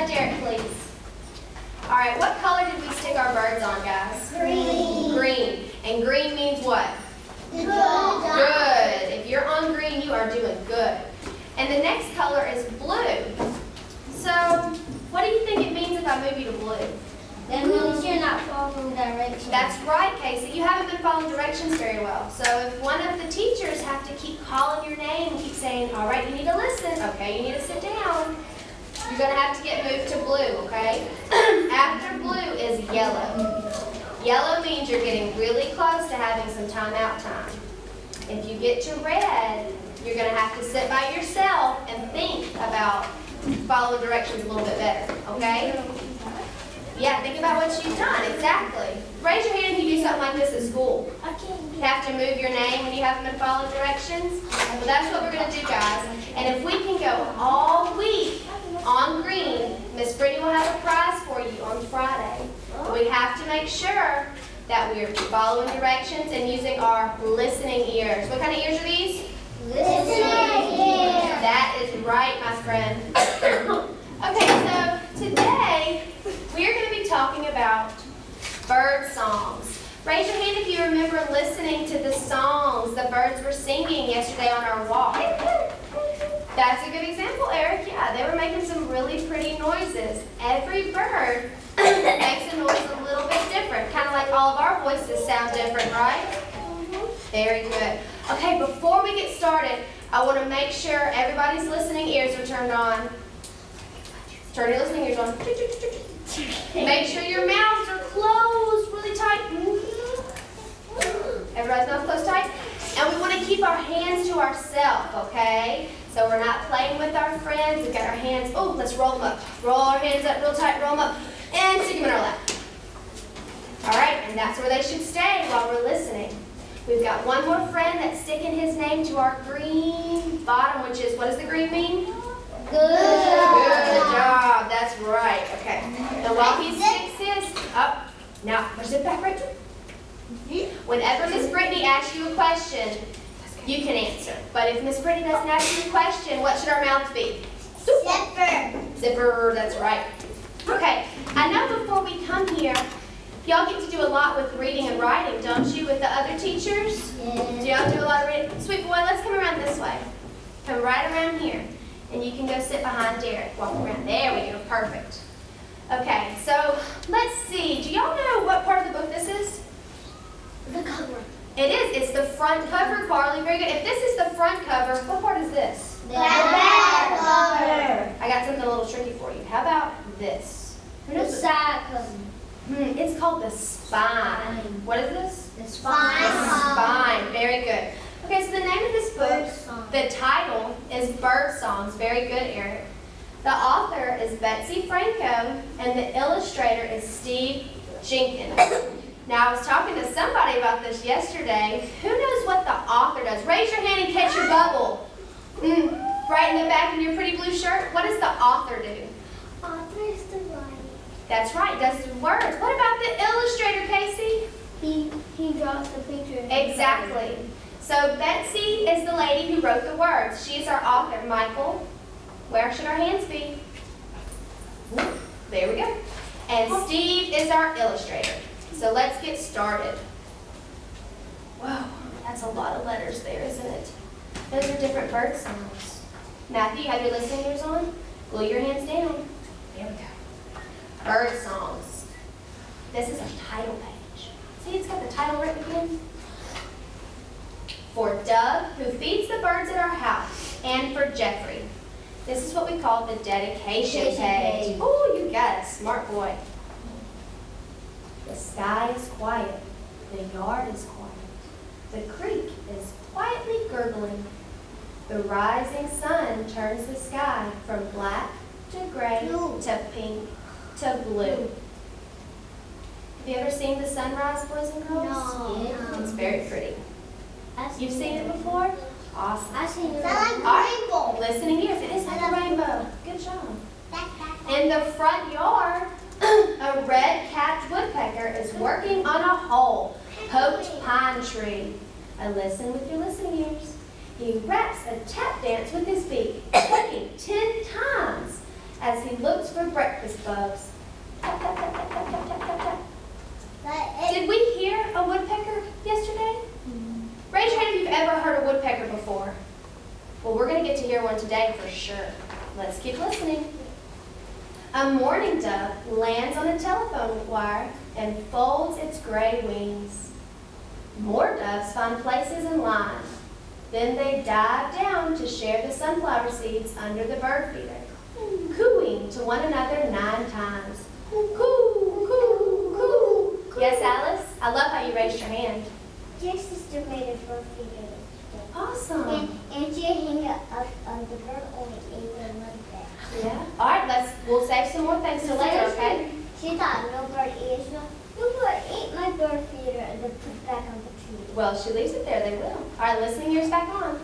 Derek, please. All right, what color did we stick our birds on, guys? Green. Green. And green means what? Good. Good. If you're on green, you are doing good. And the next color is blue. So, what do you think it means if I move you to blue? That means you're not following directions. That's right, Casey. You haven't been following directions very well. So if one of the teachers have to keep calling your name and keep saying, all right, you need to listen. Okay, you need to sit down. You're going to have to get moved to blue, okay? After blue is yellow. Yellow means you're getting really close to having some timeout time. If you get to red, you're going to have to sit by yourself and think about following directions a little bit better, okay? Yeah, think about what you've done, exactly. Raise your hand if you do something like this at school. You have to move your name when you haven't been following directions. Well, that's what we're going to do, guys. And if we can go all week on green, Miss Brittany will have a prize for you on Friday. We have to make sure that we're following directions and using our listening ears. What kind of ears are these? Listening ears. That is right, my friend. Okay, so today we are going to be talking about bird songs. Raise your hand if you remember listening to the songs the birds were singing yesterday on our walk. That's a good example, Eric. Yeah, they were making some really pretty noises. Every bird makes a noise a little bit different, kind of like all of our voices sound different, right? Very good. Okay, before we get started, I want to make sure everybody's listening ears are turned on. Turn your listening ears on. Make sure your mouths are closed really tight. Everybody's mouth closed tight. And we want to keep our hands to ourselves, okay? So we're not playing with our friends. We've got our hands, oh, let's roll them up. Roll our hands up real tight, roll them up, and stick them in our lap. All right, and that's where they should stay while we're listening. We've got one more friend that's sticking his name to our green bottom, which is, what does the green mean? Good job. That's right. Okay. Now while he sticks his up, now push it back right. Whenever Miss Brittany asks you a question, you can answer. But if Miss Brittany doesn't ask you a question, what should our mouths be? Zipper. Zipper. That's right. Okay. I know before we come here, y'all get to do a lot with reading and writing, don't you, with the other teachers? Yeah. Do y'all do a lot of reading? Sweet boy, let's come around this way. Come right around here. And you can go sit behind Derek. Walk around. There we go. Perfect. Okay, so let's see. Do y'all know what part of the book this is? The cover. It is. It's the front cover, Carly. Very good. If this is the front cover, what part is this? The back cover. I got something a little tricky for you. How about this? Who The knows? side cover. It's called the spine. What is this? The spine. Spine. Very good. Okay, so the name of this book, the title is Bird Songs. Very good, Eric. The author is Betsy Franco, and the illustrator is Steve Jenkins. Now, I was talking to somebody about this yesterday. Who knows what the author does? Raise your hand and catch your bubble. Right in the back of your pretty blue shirt. What does the author do? Author is the writer. That's right, does the words. What about the illustrator, Casey? He draws the picture. Exactly. So Betsy is the lady who wrote the words. She's our author. Michael, where should our hands be? There we go. And Steve is our illustrator. So let's get started. Whoa, that's a lot of letters there, isn't it? Those are different bird sounds. Matthew, you have your listening ears on? Glue your hands down. There we go. Bird songs. This is our title page. See, it's got the title written again. For Doug, who feeds the birds at our house, and for Jeffrey. This is what we call the dedication page. Oh, you got it. Smart boy. The sky is quiet. The yard is quiet. The creek is quietly gurgling. The rising sun turns the sky from black to gray to pink to blue. Have you ever seen the sunrise, boys and girls? No. Yeah. It's very pretty. You've seen it before? Awesome. I've seen it. All right. Listening ears. It is like a rainbow. Good job. In the front yard, a red-capped woodpecker is working on a whole poked pine tree. I listen with your listening ears. He raps a tap dance with his beak, clicking 10 times as he looks for breakfast bugs. Tap, tap, tap, tap, tap, tap, tap, tap. Did we hear a woodpecker yesterday? Raise your hand if you've ever heard a woodpecker before. Well, we're going to get to hear one today for sure. Let's keep listening. A mourning dove lands on a telephone wire and folds its gray wings. More doves find places in line. Then they dive down to share the sunflower seeds under the bird feeder, cooing to one another 9 times. Coo, coo, coo. Yes, Alice? I love how you raised your hand. Your sister made a bird feeder. Awesome. And she hung it up on the bird only ate a little bit. Yeah. All right, we'll save some more things till later, okay? She thought no bird eats no. No bird ate my bird feeder and then put it back on the tree. Well, she leaves it there, they will. All right, listening ears back on.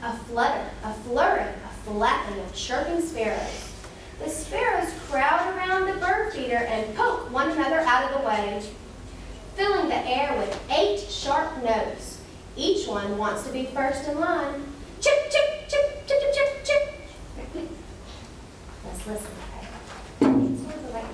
A flutter, a flurry, a flapping of chirping sparrows. The sparrows crowd around the bird feeder and poke one another out of the way, filling the air with 8 sharp notes. Each one wants to be first in line. Chip, chip, chip, chip, chip, chip, chip. Let's listen, okay?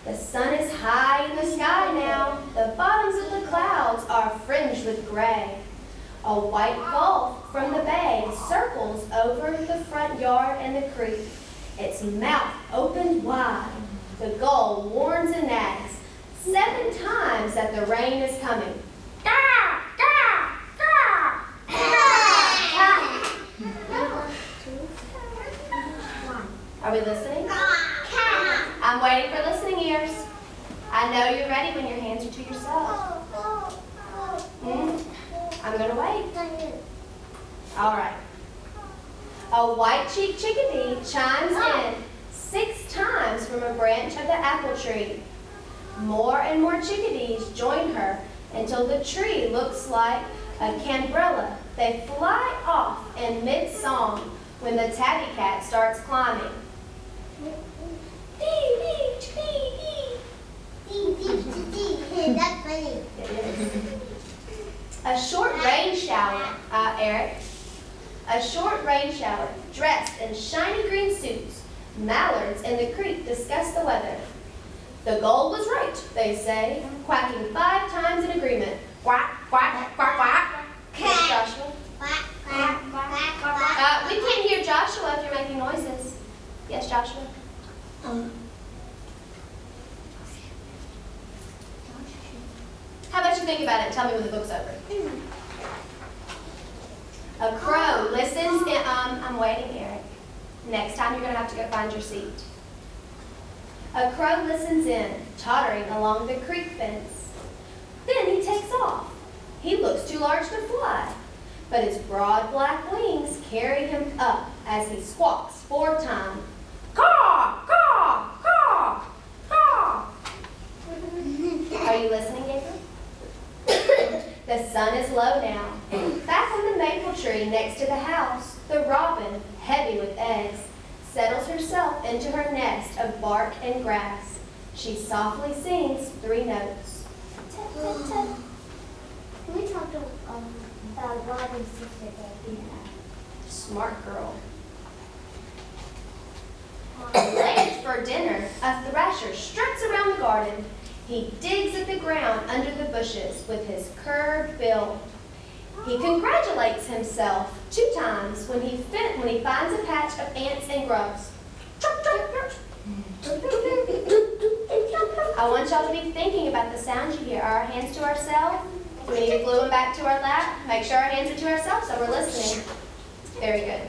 The sun is high in the sky now. The bottoms of the clouds are fringed with gray. A white gulf from the bay circles over the front yard and the creek. Its mouth opened wide. The gull warns and nags 7 times that the rain is coming. Gah! Gah! Gah! Are we listening? I'm waiting for listening ears. I know you're ready when your hands are to yourself. I'm going to wait. All right. A white-cheeked chickadee chimes in 6 times from a branch of the apple tree. More and more chickadees join her until the tree looks like a canbrella. They fly off in mid-song when the tabby cat starts climbing. That's funny. It is. A short rain shower, Eric. A short rain shower, dressed in shiny green suits. Mallards in the creek discuss the weather. The gull was right, they say, quacking 5 times in agreement. Quack, quack, quack, quack. Yes, Joshua. We can't hear Joshua if you're making noises. Yes, Joshua. How about you think about it and tell me when the book's over? A crow listens in, I'm waiting, Eric. Next time you're going to have to go find your seat. A crow listens in, tottering along the creek fence. Then he takes off. He looks too large to fly, but his broad black wings carry him up as he squawks 4 times. Caw, caw, caw, caw. Are you listening, Gabriel? The sun is low now. Back on the maple tree next to the house, the robin, heavy with eggs, settles herself into her nest of bark and grass. She softly sings 3 notes. Tut, tut, tut. Can we talk about Robin's sister day? Yeah. Smart girl. Late for dinner, a thrasher struts around the garden. He digs at the ground under the bushes with his curved bill. He congratulates himself 2 times when he finds a patch of ants and grubs. I want y'all to be thinking about the sounds you hear. Are our hands to ourselves? Do we need to glue them back to our lap? Make sure our hands are to ourselves so we're listening. Very good.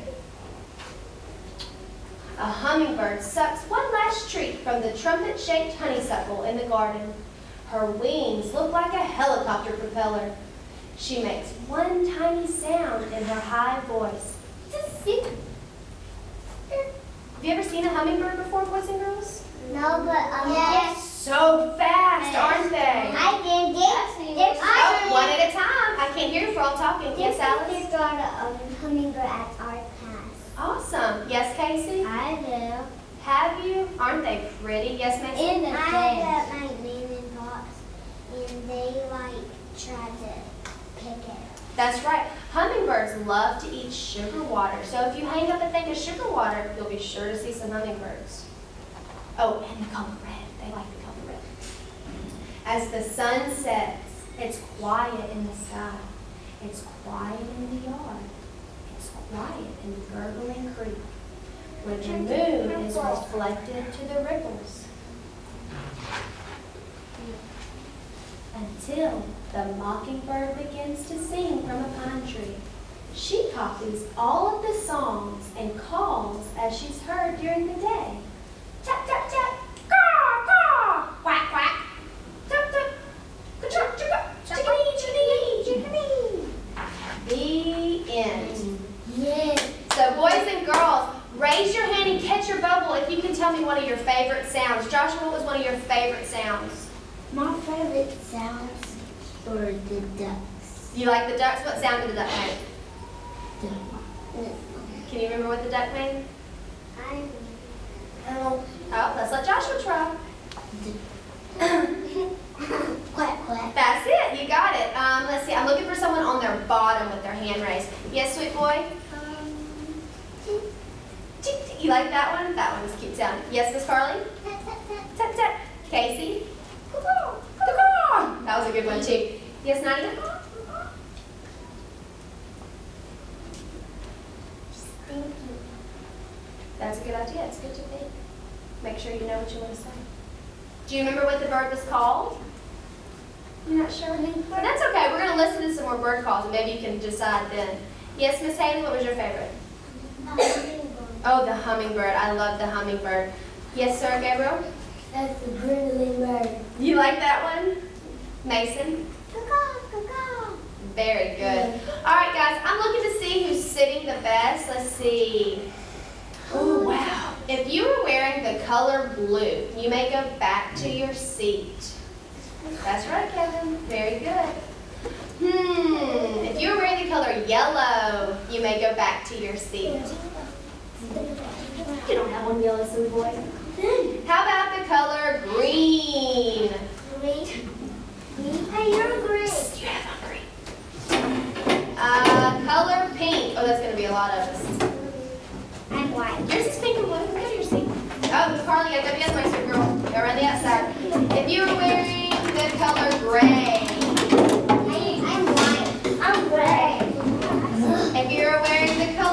A hummingbird sucks one last treat from the trumpet-shaped honeysuckle in the garden. Her wings look like a helicopter propeller. She makes one tiny sound in her high voice. Have you ever seen a hummingbird before, boys and girls? No, but Yes. So fast, aren't they? I can get Oh, one at a time. I can't hear if we're all talking. Yes, Alice? There's got a hummingbird at our class. Awesome. Yes, Casey? I do. Have you? Aren't they pretty? Yes, Mason? In the I had my name in box, and they tried to pick it. That's right. Hummingbirds love to eat sugar water. So if you hang up a thing of sugar water, you'll be sure to see some hummingbirds. Oh, and the color red. They like the color red. As the sun sets, it's quiet in the sky. It's quiet in the yard. It's quiet in the gurgling creek, where the moon is reflected to the ripples. Until the mockingbird begins to sing from a pine tree. She copies all of the songs and calls as she's heard during the day. Tap, tap, tap, caw, caw, quack, quack, tap, tap, ka-chuck, chuck, chickadee, chickadee, chickadee. The end. Yes. So boys and girls, raise your hand and catch your bubble if you can tell me one of your favorite sounds. Joshua, what was one of your favorite sounds? My favorite sounds were the ducks. You like the ducks? What sound did the duck make? Can you remember what the duck made? Oh, let's let Joshua try. Quack, quack. That's it. You got it. Let's see. I'm looking for someone on their bottom with their hand raised. Yes, sweet boy? You like that one? That one was a cute sound. Yes, Miss Carly? Tap, tap. Casey? That was a good one, too. Yes, Nadia? Thinking. That's a good idea. It's good to think. Make sure you know what you want to say. Do you remember what the bird was called? You're not sure? But that's okay. We're going to listen to some more bird calls, and maybe you can decide then. Yes, Miss Haley, what was your favorite? Oh, the hummingbird. I love the hummingbird. Yes, sir, Gabriel? That's the brindling bird. You like that one? Mason? Caw, caw. Very good. All right, guys, I'm looking to see who's sitting the best. Let's see. Oh, wow. If you were wearing the color blue, you may go back to your seat. That's right, Kevin. Very good. If you were wearing the color yellow, you may go back to your seat. You don't have one yellow, silly boy. How about the color green? Green. Hey, you're green. You have on green. Color pink. Oh, that's going to be a lot of us. I'm white. Yours is pink and blue. Go to your seat. Oh, Carly, I got the other way, sweet girl. Go around the outside. If you were wearing the color gray. I'm white. I'm gray. If you were wearing the color